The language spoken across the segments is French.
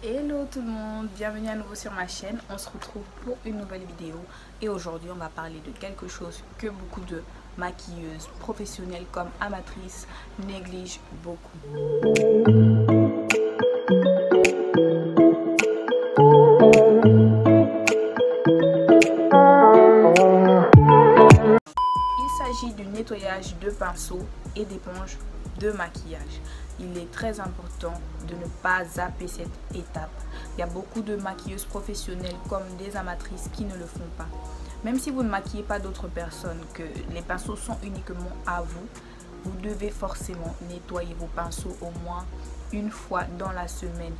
Hello tout le monde, bienvenue à nouveau sur ma chaîne. On se retrouve pour une nouvelle vidéo et aujourd'hui on va parler de quelque chose que beaucoup de maquilleuses professionnelles comme amatrices négligent beaucoup. Il s'agit du nettoyage de pinceaux et d'éponges de maquillage. Il est très important de ne pas zapper cette étape. Il y a beaucoup de maquilleuses professionnelles comme des amatrices qui ne le font pas. Même si vous ne maquillez pas d'autres personnes, que les pinceaux sont uniquement à vous, vous devez forcément nettoyer vos pinceaux au moins une fois dans la semaine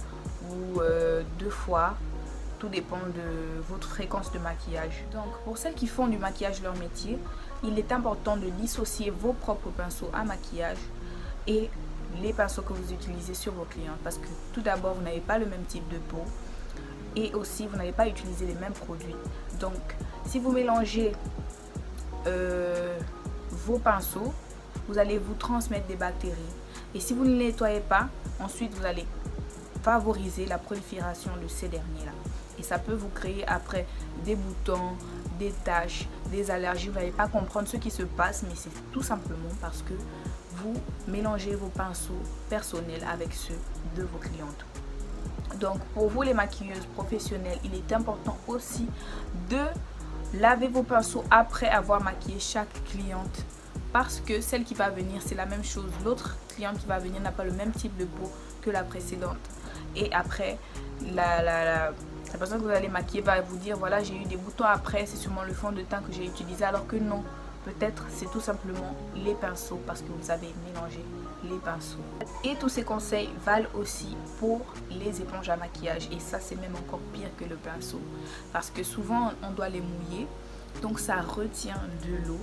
ou deux fois. Tout dépend de votre fréquence de maquillage. Donc pour celles qui font du maquillage leur métier, il est important de dissocier vos propres pinceaux à maquillage et les pinceaux que vous utilisez sur vos clients, parce que tout d'abord vous n'avez pas le même type de peau et aussi vous n'avez pas utilisé les mêmes produits. Donc si vous mélangez vos pinceaux, vous allez vous transmettre des bactéries et si vous ne les nettoyez pas, ensuite vous allez favoriser la prolifération de ces derniers là et ça peut vous créer après des boutons, des taches, des allergies. Vous n'allez pas comprendre ce qui se passe, mais c'est tout simplement parce que vous mélangez vos pinceaux personnels avec ceux de vos clientes. Donc pour vous les maquilleuses professionnelles, il est important aussi de laver vos pinceaux après avoir maquillé chaque cliente, parce que celle qui va venir c'est la même chose. L'autre cliente qui va venir n'a pas le même type de peau que la précédente et après la personne que vous allez maquiller va vous dire voilà, j'ai eu des boutons après, c'est sûrement le fond de teint que j'ai utilisé, alors que non, peut-être c'est tout simplement les pinceaux parce que vous avez mélangé les pinceaux. Et tous ces conseils valent aussi pour les éponges à maquillage, et ça c'est même encore pire que le pinceau parce que souvent on doit les mouiller, donc ça retient de l'eau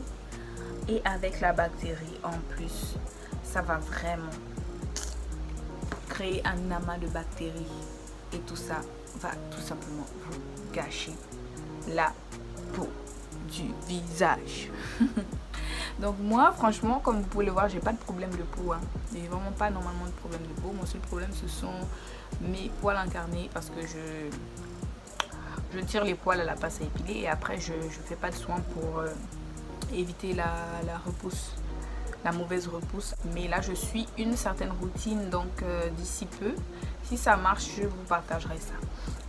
et avec la bactérie en plus, ça va vraiment créer un amas de bactéries et tout ça va tout simplement vous gâcher la peau du visage. Donc moi franchement, comme vous pouvez le voir, j'ai pas de problème de peau, hein. J'ai vraiment pas normalement de problème de peau. Mon seul problème ce sont mes poils incarnés, parce que je tire les poils à la pince à épiler et après je fais pas de soins pour éviter la repousse, la mauvaise repousse. Mais là je suis une certaine routine, donc d'ici peu, si ça marche, je vous partagerai ça.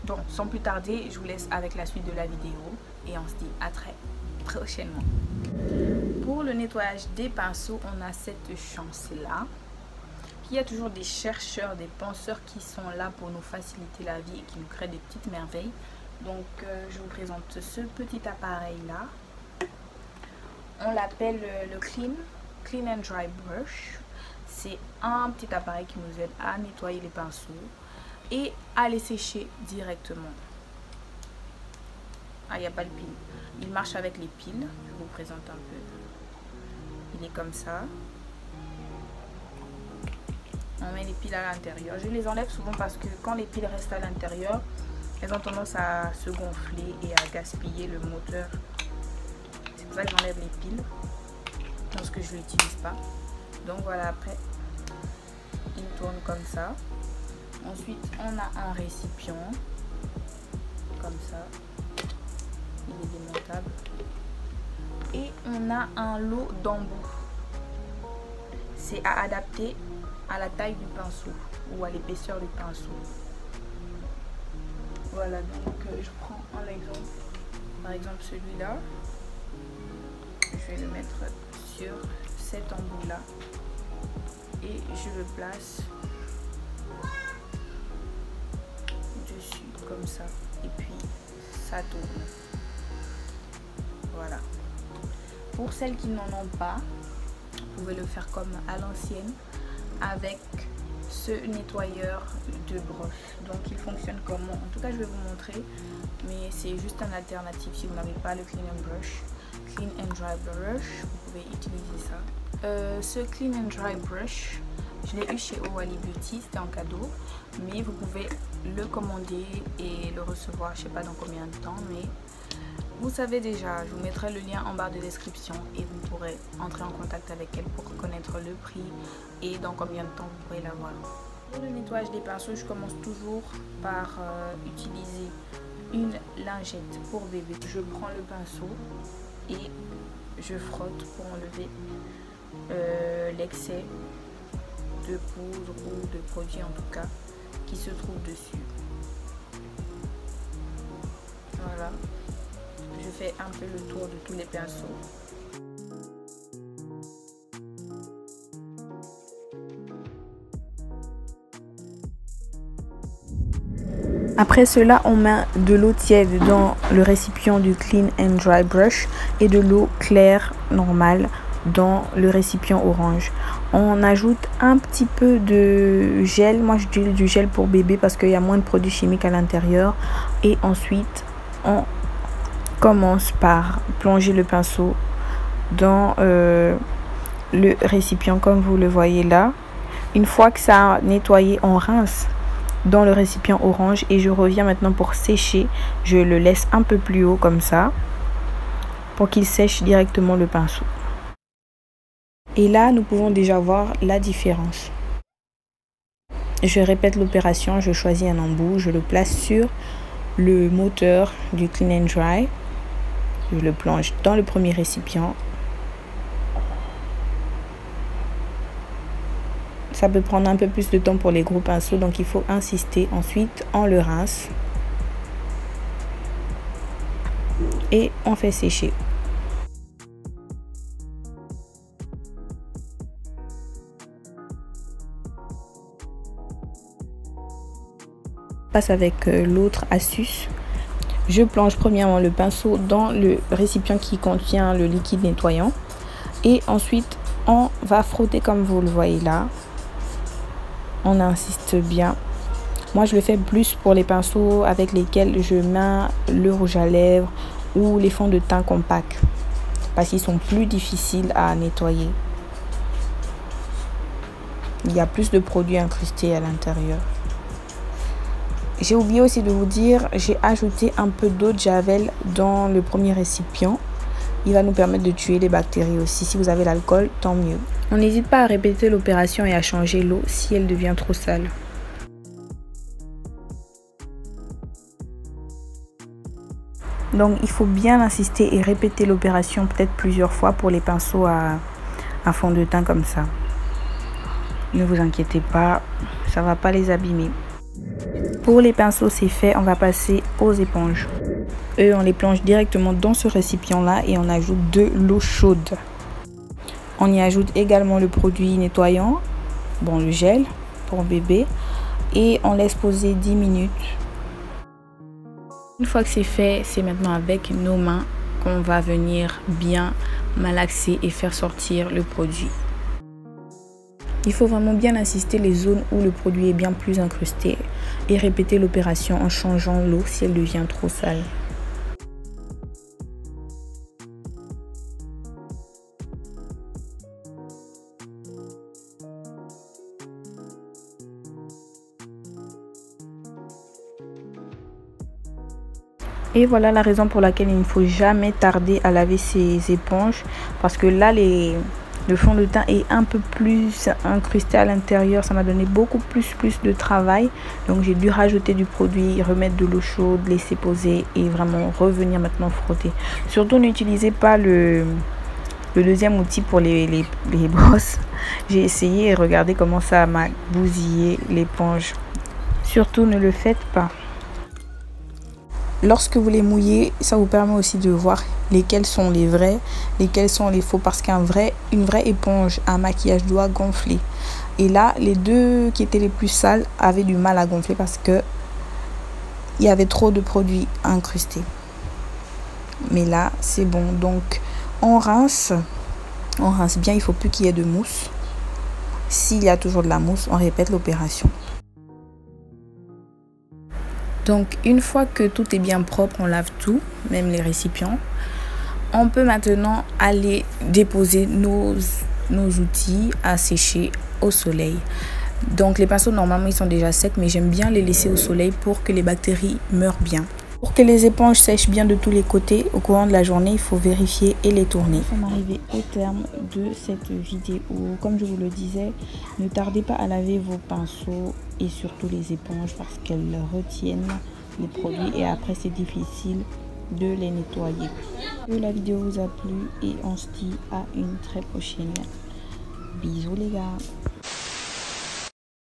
Donc sans plus tarder, je vous laisse avec la suite de la vidéo et on se dit à très prochainement. Pour le nettoyage des pinceaux, on a cette chance là qu'il y a toujours des chercheurs, des penseurs qui sont là pour nous faciliter la vie et qui nous créent des petites merveilles. Donc je vous présente ce petit appareil là. On l'appelle le Clean and Dry Brush. C'est un petit appareil qui nous aide à nettoyer les pinceaux et à les sécher directement. Ah, il n'y a pas de pile. Il marche avec les piles. Je vous présente un peu. Il est comme ça. On met les piles à l'intérieur. Je les enlève souvent parce que quand les piles restent à l'intérieur, elles ont tendance à se gonfler et à gaspiller le moteur. C'est pour ça que j'enlève les piles lorsque je ne l'utilise pas. Donc voilà, après il tourne comme ça. Ensuite on a un récipient comme ça, il est démontable, et on a un lot d'embouts. C'est à adapter à la taille du pinceau ou à l'épaisseur du pinceau. Voilà, donc je prends un exemple, par exemple celui-là, je vais le mettre sur cet embout là et je le place dessus comme ça et puis ça tourne. Voilà. Pour celles qui n'en ont pas, vous pouvez le faire comme à l'ancienne avec ce nettoyeur de brosse. Donc il fonctionne comment? En tout cas je vais vous montrer, mais c'est juste un alternative si vous n'avez pas le Clean and Dry Brush, vous pouvez utiliser ça. Ce Clean and Dry Brush, je l'ai eu chez Owali Beauty, c'était en cadeau, mais vous pouvez le commander et le recevoir, je sais pas dans combien de temps, mais vous savez déjà. Je vous mettrai le lien en barre de description et vous pourrez entrer en contact avec elle pour connaître le prix et dans combien de temps vous pourrez l'avoir. Pour le nettoyage des pinceaux, je commence toujours par utiliser une lingette pour bébé. Je prends le pinceau et je frotte pour enlever l'excès de poudre ou de produit en tout cas qui se trouve dessus. Voilà, je fais un peu le tour de tous les pinceaux. Après cela, on met de l'eau tiède dans le récipient du Clean and Dry Brush et de l'eau claire normale dans le récipient orange. On ajoute un petit peu de gel. Moi, j'utilise du gel pour bébé parce qu'il y a moins de produits chimiques à l'intérieur. Et ensuite, on commence par plonger le pinceau dans le récipient comme vous le voyez là. Une fois que ça a nettoyé, on rince dans le récipient orange et je reviens maintenant pour sécher. Je le laisse un peu plus haut comme ça pour qu'il sèche directement le pinceau. Et là, nous pouvons déjà voir la différence. Je répète l'opération, je choisis un embout, je le place sur le moteur du Clean and Dry. Je le plonge dans le premier récipient. Ça peut prendre un peu plus de temps pour les gros pinceaux, donc il faut insister. Ensuite, on le rince et on fait sécher. Passe avec l'autre astuce. Je plonge premièrement le pinceau dans le récipient qui contient le liquide nettoyant et ensuite on va frotter comme vous le voyez là. On insiste bien. Moi je le fais plus pour les pinceaux avec lesquels je mets le rouge à lèvres ou les fonds de teint compacts parce qu'ils sont plus difficiles à nettoyer. Il y a plus de produits incrustés à l'intérieur. J'ai oublié aussi de vous dire, j'ai ajouté un peu d'eau de javel dans le premier récipient. Il va nous permettre de tuer les bactéries aussi. Si vous avez l'alcool, tant mieux. On n'hésite pas à répéter l'opération et à changer l'eau si elle devient trop sale. Donc il faut bien insister et répéter l'opération peut-être plusieurs fois pour les pinceaux à fond de teint comme ça. Ne vous inquiétez pas, ça ne va pas les abîmer. Pour les pinceaux, c'est fait, on va passer aux éponges. Eux, on les plonge directement dans ce récipient-là et on ajoute de l'eau chaude. On y ajoute également le produit nettoyant, bon le gel pour bébé, et on laisse poser 10 minutes. Une fois que c'est fait, c'est maintenant avec nos mains qu'on va venir bien malaxer et faire sortir le produit. Il faut vraiment bien insister les zones où le produit est bien plus incrusté et répéter l'opération en changeant l'eau si elle devient trop sale. Et voilà la raison pour laquelle il ne faut jamais tarder à laver ces éponges parce que là le fond de teint est un peu plus incrusté à l'intérieur. Ça m'a donné beaucoup plus de travail. Donc j'ai dû rajouter du produit, remettre de l'eau chaude, laisser poser et vraiment revenir maintenant frotter. Surtout n'utilisez pas le deuxième outil pour les brosses. J'ai essayé et regardez comment ça m'a bousillé l'éponge. Surtout ne le faites pas. Lorsque vous les mouillez, ça vous permet aussi de voir lesquels sont les vrais, lesquels sont les faux. Parce qu'une vraie éponge à maquillage doit gonfler. Et là, les deux qui étaient les plus sales avaient du mal à gonfler parce que il y avait trop de produits incrustés. Mais là, c'est bon. Donc, on rince bien. Il ne faut plus qu'il y ait de mousse. S'il y a toujours de la mousse, on répète l'opération. Donc une fois que tout est bien propre, on lave tout, même les récipients. On peut maintenant aller déposer nos outils à sécher au soleil. Donc les pinceaux normalement ils sont déjà secs, mais j'aime bien les laisser au soleil pour que les bactéries meurent bien. Pour que les éponges sèchent bien de tous les côtés au courant de la journée, il faut vérifier et les tourner. Nous sommes arrivés au terme de cette vidéo. Comme je vous le disais, ne tardez pas à laver vos pinceaux et surtout les éponges parce qu'elles retiennent les produits et après c'est difficile de les nettoyer. La vidéo vous a plu et on se dit à une très prochaine. Bisous les gars.